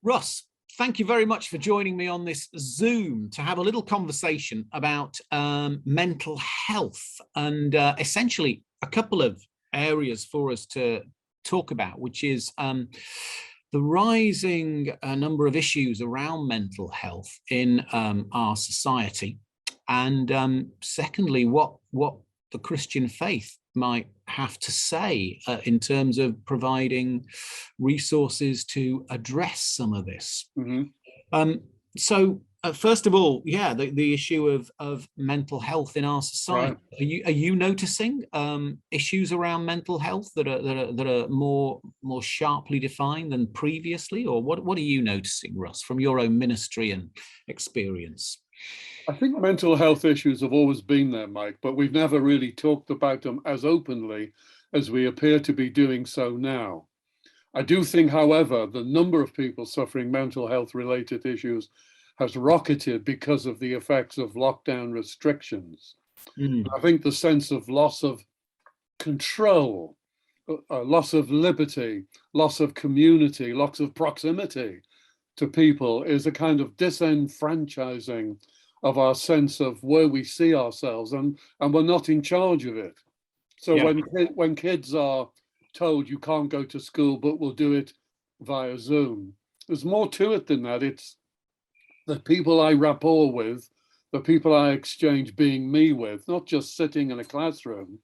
Russ, thank you very much for joining me on this Zoom to have a little conversation about mental health and essentially a couple of areas for us to talk about, which is the rising number of issues around mental health in our society. And secondly, what the Christian faith might have to say in terms of providing resources to address some of this. So first of all, the issue of mental health in our society. Right. Are you noticing issues around mental health that are more sharply defined than previously, or what are you noticing, Russ, from your own ministry and experience? I think mental health issues have always been there, Mike, but we've never really talked about them as openly as we appear to be doing so now. I do think, however, the number of people suffering mental health related issues has rocketed because of the effects of lockdown restrictions. I think the sense of loss of control, loss of liberty, loss of community, loss of proximity to people is a kind of disenfranchising of our sense of where we see ourselves, and we're not in charge of it. So when kids are told you can't go to school, but we'll do it via Zoom, there's more to it than that. It's the people I rapport with, the people I exchange being me with, not just sitting in a classroom,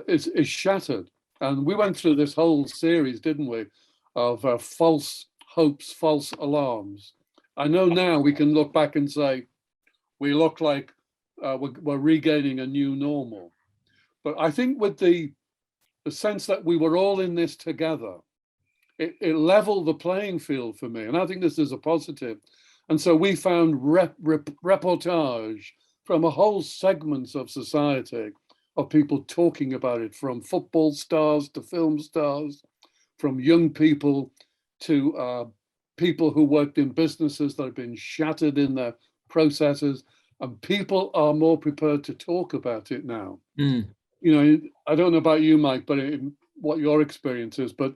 is shattered. And we went through this whole series, didn't we, of false hopes, false alarms. I know now we can look back and say, we look like we're regaining a new normal. But I think with the sense that we were all in this together, it leveled the playing field for me. And I think this is a positive. And so we found reportage from a whole segments of society of people talking about it, from football stars to film stars, from young people to people who worked in businesses that have been shattered in their processes, and people are more prepared to talk about it now. You know, I don't know about you, Mike, but what your experience is, but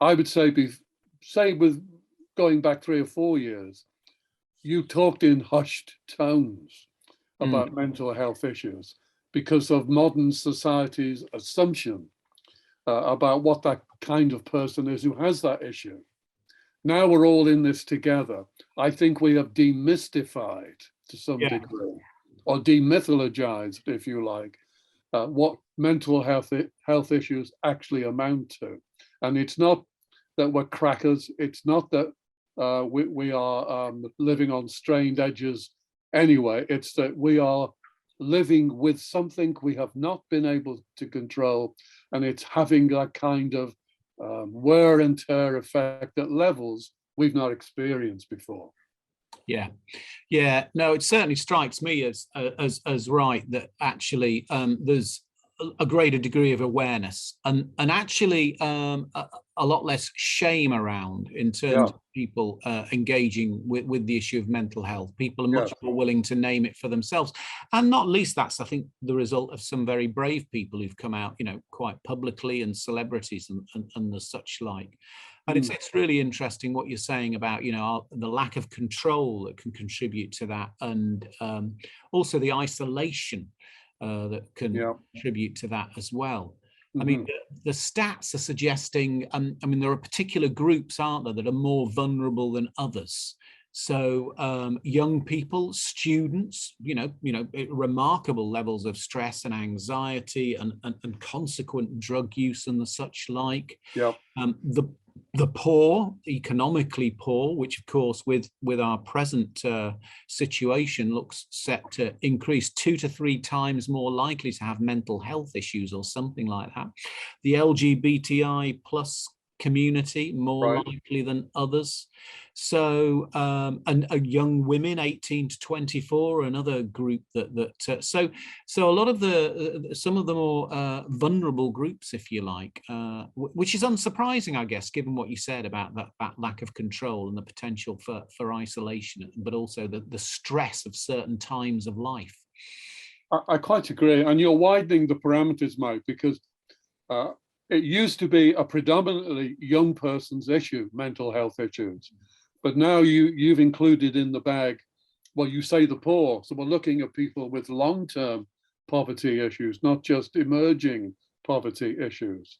I would say, with going back 3 or 4 years, you talked in hushed tones about mental health issues because of modern society's assumption about what that kind of person is who has that issue. Now we're all in this together. I think we have demystified to some degree, or demythologized, if you like, what mental health issues actually amount to. And it's not that we're crackers. It's not that we are living on strained edges anyway. It's that we are living with something we have not been able to control, and it's having that kind of wear and tear effect at levels we've not experienced before. No, it certainly strikes me as right that actually there's a greater degree of awareness and actually a lot less shame around in terms of people engaging with the issue of mental health. People are much more willing to name it for themselves, and not least that's, I think, the result of some very brave people who've come out, quite publicly, and celebrities and the such like. And it's really interesting what you're saying about, the lack of control that can contribute to that, and also the isolation that can contribute to that as well. I mean, the stats are suggesting, there are particular groups, aren't there, that are more vulnerable than others. So young people, students, remarkable levels of stress and anxiety and consequent drug use and the such like. The poor, economically poor, which of course with our present situation looks set to increase 2 to 3 times more likely to have mental health issues or something like that. The LGBTI plus community more likely than others. So and young women 18 to 24, another group so a lot of some of the more vulnerable groups, if you like, which is unsurprising, I guess, given what you said about that lack of control and the potential for isolation, but also the stress of certain times of life. I quite agree, and you're widening the parameters, Mike, because it used to be a predominantly young person's issue, mental health issues. But now you've included in the bag, well, you say the poor. So we're looking at people with long-term poverty issues, not just emerging poverty issues.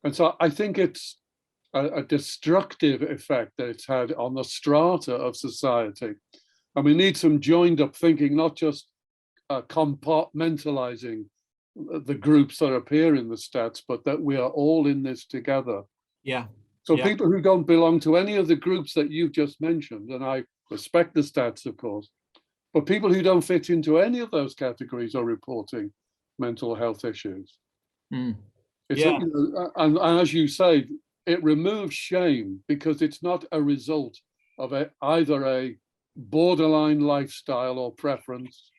And so I think it's a destructive effect that it's had on the strata of society. And we need some joined up thinking, not just compartmentalizing the groups that appear in the stats, but that we are all in this together. Yeah. So people who don't belong to any of the groups that you've just mentioned, and I respect the stats, of course, but people who don't fit into any of those categories are reporting mental health issues. Mm. You know, and as you say, it removes shame because it's not a result of either a borderline lifestyle or preference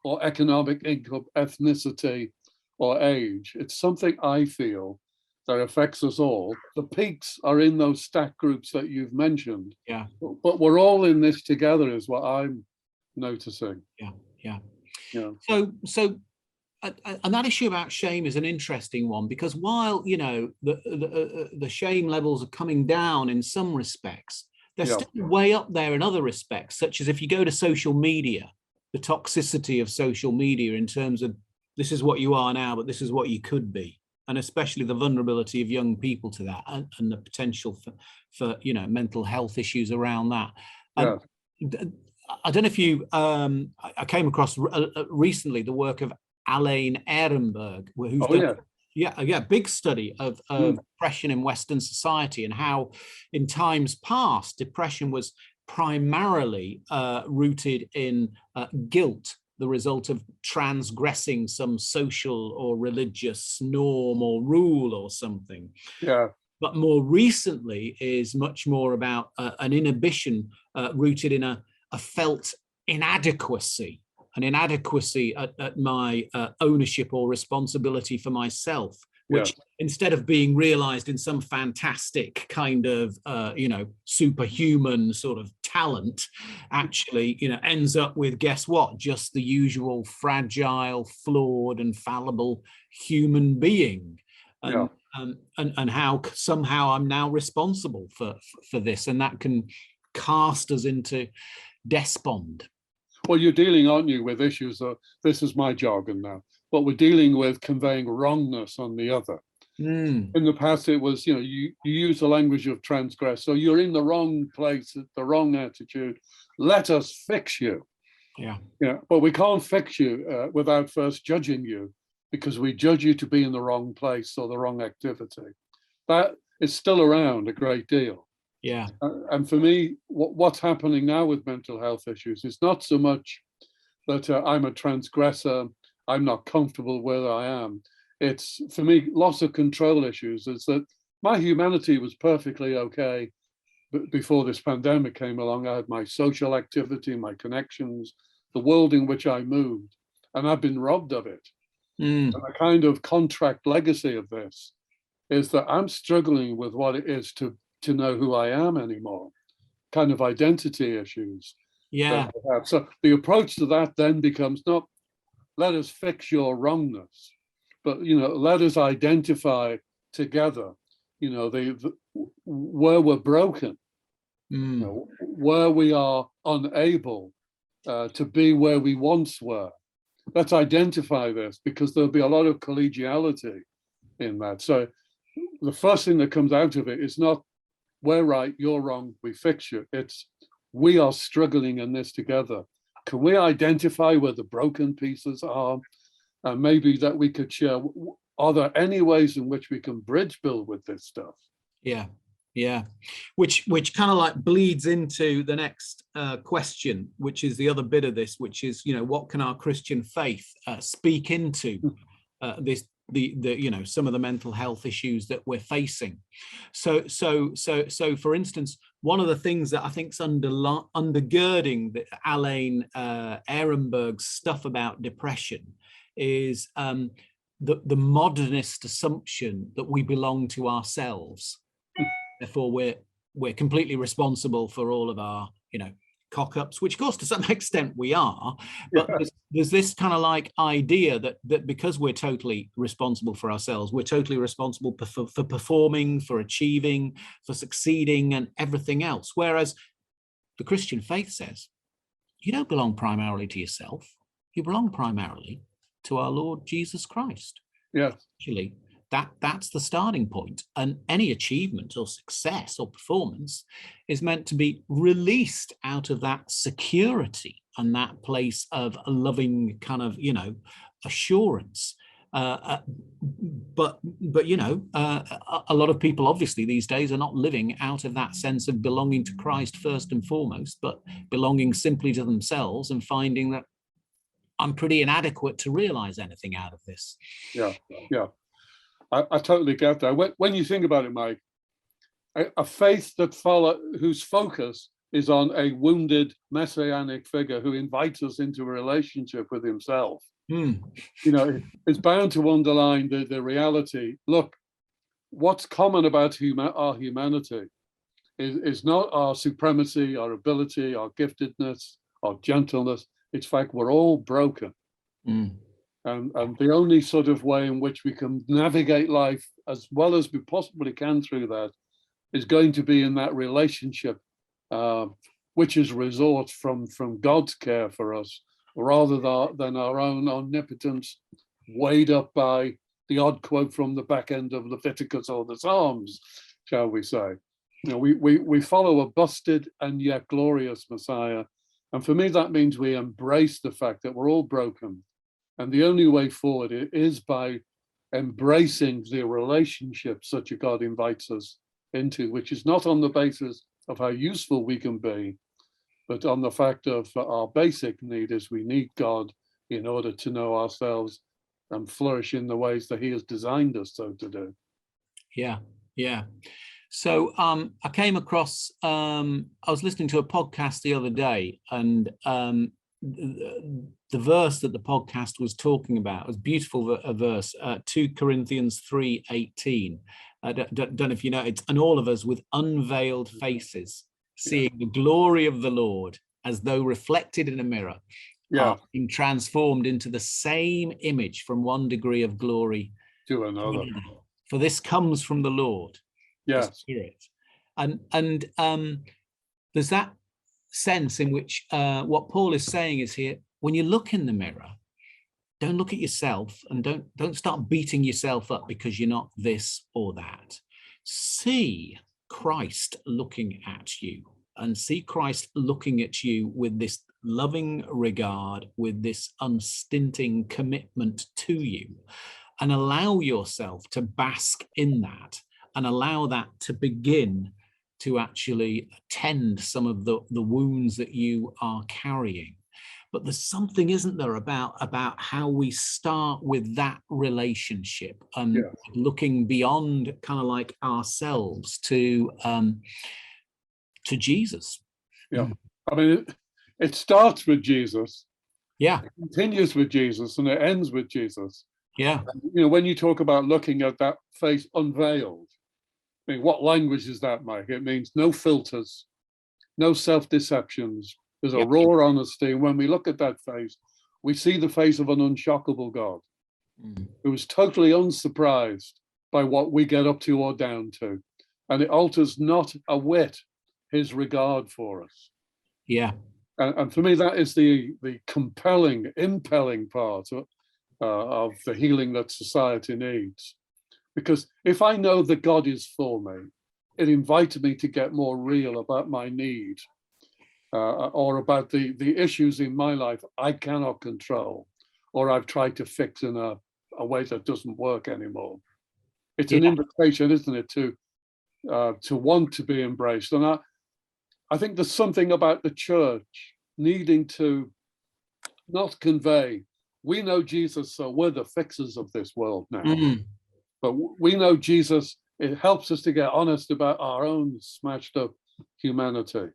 or economic income, ethnicity, or age. It's something I feel that affects us all. The peaks are in those stat groups that you've mentioned. Yeah. But we're all in this together is what I'm noticing. Yeah. So and that issue about shame is an interesting one, because while, you know, the shame levels are coming down in some respects, they're still way up there in other respects, such as if you go to social media, the toxicity of social media in terms of this is what you are now, but this is what you could be, and especially the vulnerability of young people to that, and the potential for you know, mental health issues around that. I don't know if you I came across recently the work of Alain Ehrenberg, who's done a big study of depression in Western society, and how in times past depression was primarily rooted in guilt, the result of transgressing some social or religious norm or rule or something. But more recently is much more about an inhibition rooted in a felt inadequacy, an inadequacy at my ownership or responsibility for myself, which instead of being realized in some fantastic kind of, you know, superhuman sort of talent, actually, you know, ends up with, guess what, just the usual fragile, flawed and fallible human being. And how somehow I'm now responsible for this, and that can cast us into despond. Well, you're dealing, aren't you, with issues of, this is my jargon now, but we're dealing with conveying wrongness on the other. In the past, it was, you know, you use the language of transgress. So you're in the wrong place, the wrong attitude. Let us fix you. But we can't fix you without first judging you, because we judge you to be in the wrong place or the wrong activity. That is still around a great deal. And for me, what's happening now with mental health issues is not so much that I'm a transgressor, I'm not comfortable where I am. It's, for me, loss of control issues. Is that my humanity was perfectly okay before this pandemic came along. I had my social activity, my connections, the world in which I moved, and I've been robbed of it. And a kind of contract legacy of this is that I'm struggling with what it is to know who I am anymore, kind of identity issues. So the approach to that then becomes not, let us fix your wrongness, but, you know, let us identify together, you know, where we're broken, you know, where we are unable to be where we once were. Let's identify this, because there'll be a lot of collegiality in that. So the first thing that comes out of it is not, we're right, you're wrong, we fix you. It's, we are struggling in this together. Can we identify where the broken pieces are? And maybe that we could share, are there any ways in which we can bridge build with this stuff? Which kind of like bleeds into the next question, which is the other bit of this, which is, you know, what can our Christian faith speak into this, the you know, some of the mental health issues that we're facing. So for instance, one of the things that I think is undergirding the Alain Ehrenberg's stuff about depression is the modernist assumption that we belong to ourselves. Therefore, we're completely responsible for all of our, you know, cock-ups, which of course to some extent we are, but Yeah. there's this kind of like idea that because we're totally responsible for ourselves, we're totally responsible for performing, for achieving, for succeeding and everything else. Whereas the Christian faith says, you don't belong primarily to yourself, you belong primarily to our Lord Jesus Christ. Yeah. Actually, that's the starting point, and any achievement or success or performance is meant to be released out of that security and that place of a loving kind of assurance. But a lot of people obviously these days are not living out of that sense of belonging to Christ first and foremost, but belonging simply to themselves and finding that I'm pretty inadequate to realize anything out of this. Yeah. I totally get that. When you think about it, Mike, a faith whose focus is on a wounded messianic figure who invites us into a relationship with himself, is bound to underline the reality. Look, what's common about our humanity is not our supremacy, our ability, our giftedness, our gentleness. It's fact we're all broken. And the only sort of way in which we can navigate life as well as we possibly can through that is going to be in that relationship, which is resort from God's care for us, rather than our own omnipotence, weighed up by the odd quote from the back end of Leviticus or the Psalms, shall we say. We follow a busted and yet glorious Messiah. And for me, that means we embrace the fact that we're all broken. And the only way forward is by embracing the relationship such a God invites us into, which is not on the basis of how useful we can be, but on the fact of our basic need is we need God in order to know ourselves and flourish in the ways that he has designed us so to do. Yeah. So I came across, I was listening to a podcast the other day, and the verse that the podcast was talking about was beautiful, a verse, 2 Corinthians 3:18. I don't know if you know, it's, and all of us with unveiled faces, seeing the glory of the Lord as though reflected in a mirror, are being transformed into the same image from one degree of glory to another. For this comes from the Lord, the Spirit. And there's that sense in which what Paul is saying is here, when you look in the mirror, don't look at yourself and don't start beating yourself up because you're not this or that. See Christ looking at you, and see Christ looking at you with this loving regard, with this unstinting commitment to you, and allow yourself to bask in that and allow that to begin to actually tend some of the wounds that you are carrying. But there's something, isn't there, about how we start with that relationship and looking beyond kind of like ourselves to Jesus. Yeah, I mean, it starts with Jesus. Yeah, it continues with Jesus, and it ends with Jesus. Yeah, and, when you talk about looking at that face unveiled, I mean, what language is that, Mike? It means no filters, no self-deceptions. There's a raw honesty. And when we look at that face, we see the face of an unshockable God who is totally unsurprised by what we get up to or down to. And it alters not a whit his regard for us. Yeah. And for me, that is the compelling, impelling part of the healing that society needs. Because if I know that God is for me, it invites me to get more real about my need or about the issues in my life I cannot control or I've tried to fix in a way that doesn't work anymore. It's an invitation, isn't it, to want to be embraced. And I think there's something about the church needing to not convey, we know Jesus, so we're the fixers of this world now. But we know Jesus, it helps us to get honest about our own smashed up humanity.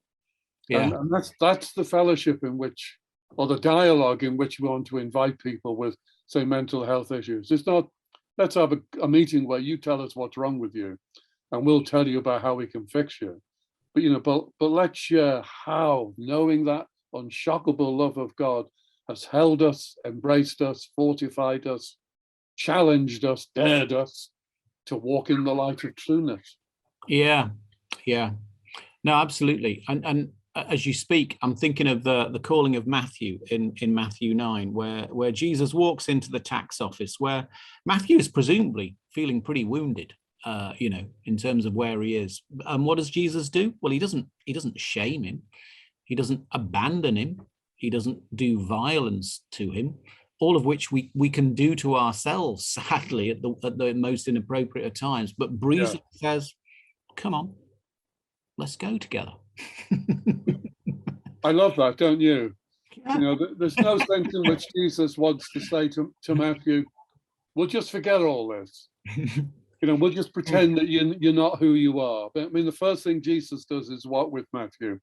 And that's the fellowship in which, or the dialogue in which we want to invite people with, say, mental health issues. It's not, let's have a meeting where you tell us what's wrong with you and we'll tell you about how we can fix you. But but let's share how knowing that unshockable love of God has held us, embraced us, fortified us, challenged us, dared us to walk in the light of trueness. Yeah, yeah. No, absolutely. And as you speak, I'm thinking of the calling of Matthew in Matthew 9, where Jesus walks into the tax office, where Matthew is presumably feeling pretty wounded, in terms of where he is. And what does Jesus do? Well, he doesn't shame him. He doesn't abandon him. He doesn't do violence to him, all of which we can do to ourselves, sadly, at the most inappropriate times. But breezily says, come on, let's go together. I love that, don't you? There's no sense in which Jesus wants to say to Matthew, we'll just forget all this. We'll just pretend that you're not who you are. But I mean, the first thing Jesus does is what with Matthew?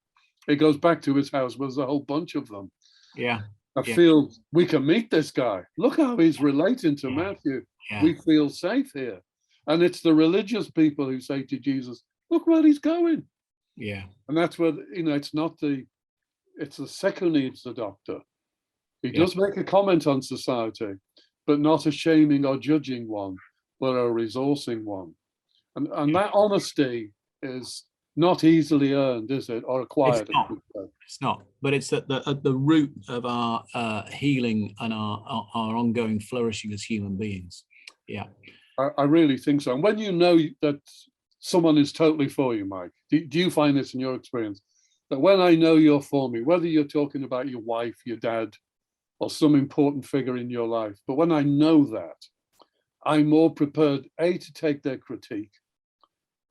He goes back to his house. There's a whole bunch of them. Yeah. I feel we can meet this guy. Look how he's relating to Matthew. Yeah. We feel safe here. And it's the religious people who say to Jesus, look where he's going. Yeah. And that's where, it's the sick who needs the doctor. He does make a comment on society, but not a shaming or judging one, but a resourcing one. And that honesty is not easily earned, is it, or acquired? It's not. But it's at the root of our healing and our ongoing flourishing as human beings. Yeah. I really think so. And when you know that someone is totally for you, Mike, do you find this in your experience? That when I know you're for me, whether you're talking about your wife, your dad, or some important figure in your life, but when I know that, I'm more prepared, A, to take their critique,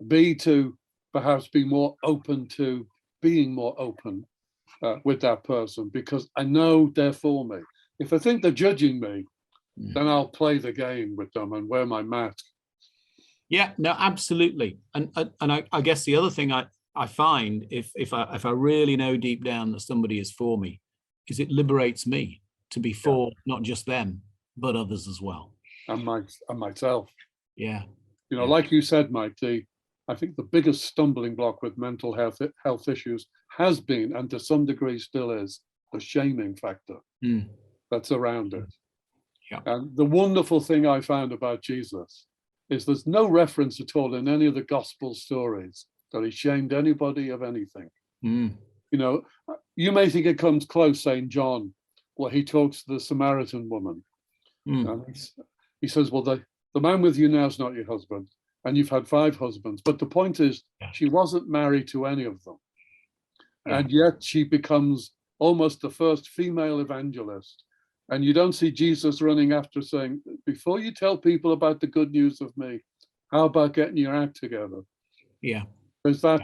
B, to perhaps be more open to being more open with that person, because I know they're for me. If I think they're judging me, then I'll play the game with them and wear my mask. Yeah, no, absolutely. And I guess the other thing I find, if I really know deep down that somebody is for me, is it liberates me to be for not just them, but others as well. And myself. Yeah. Like you said, Mike, I think the biggest stumbling block with mental health issues has been, and to some degree still is, the shaming factor that's around it. Yeah. And the wonderful thing I found about Jesus is there's no reference at all in any of the gospel stories that he shamed anybody of anything. You may think it comes close, saying John, where he talks to the Samaritan woman. And he says, well, the man with you now is not your husband, and you've had 5 husbands. But the point is, she wasn't married to any of them. And yet she becomes almost the first female evangelist. And you don't see Jesus running after saying, before you tell people about the good news of me, how about getting your act together? Yeah. There's that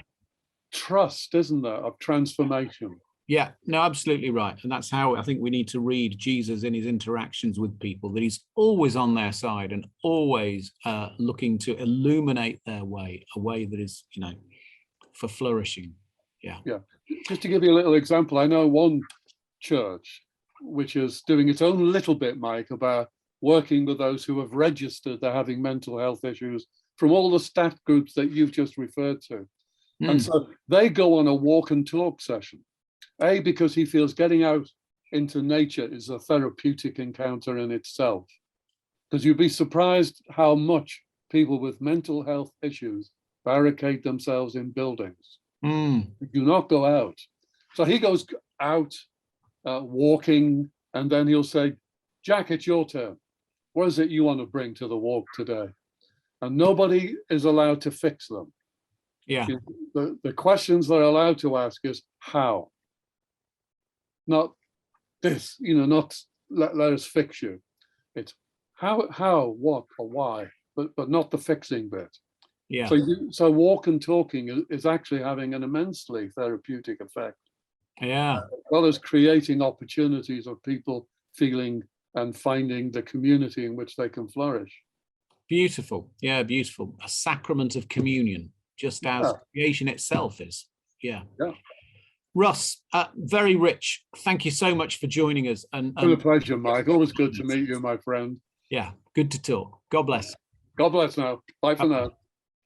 trust, isn't there, of transformation. Yeah, no, absolutely right. And that's how I think we need to read Jesus in his interactions with people, that he's always on their side and always looking to illuminate their way, a way that is, for flourishing. Yeah. Yeah. Just to give you a little example, I know one church which is doing its own little bit, Mike, about working with those who have registered they're having mental health issues from all the staff groups that you've just referred to. And so they go on a walk and talk session. A, because he feels getting out into nature is a therapeutic encounter in itself. Because you'd be surprised how much people with mental health issues barricade themselves in buildings. Do not go out. So he goes out walking, and then he'll say, Jack, it's your turn. What is it you want to bring to the walk today? And nobody is allowed to fix them. Yeah. The questions they're allowed to ask is how? Not this, not let us fix you. It's how, what, or why, but not the fixing bit. Yeah. So walk and talking is actually having an immensely therapeutic effect. Yeah. As well as creating opportunities of people feeling and finding the community in which they can flourish. Beautiful. Yeah, beautiful. A sacrament of communion, just as creation itself is. Yeah. Yeah. Russ, very rich. Thank you so much for joining us. And it's been a pleasure, Mike. Always good to meet you, my friend. Yeah, good to talk. God bless. God bless now. Bye for now.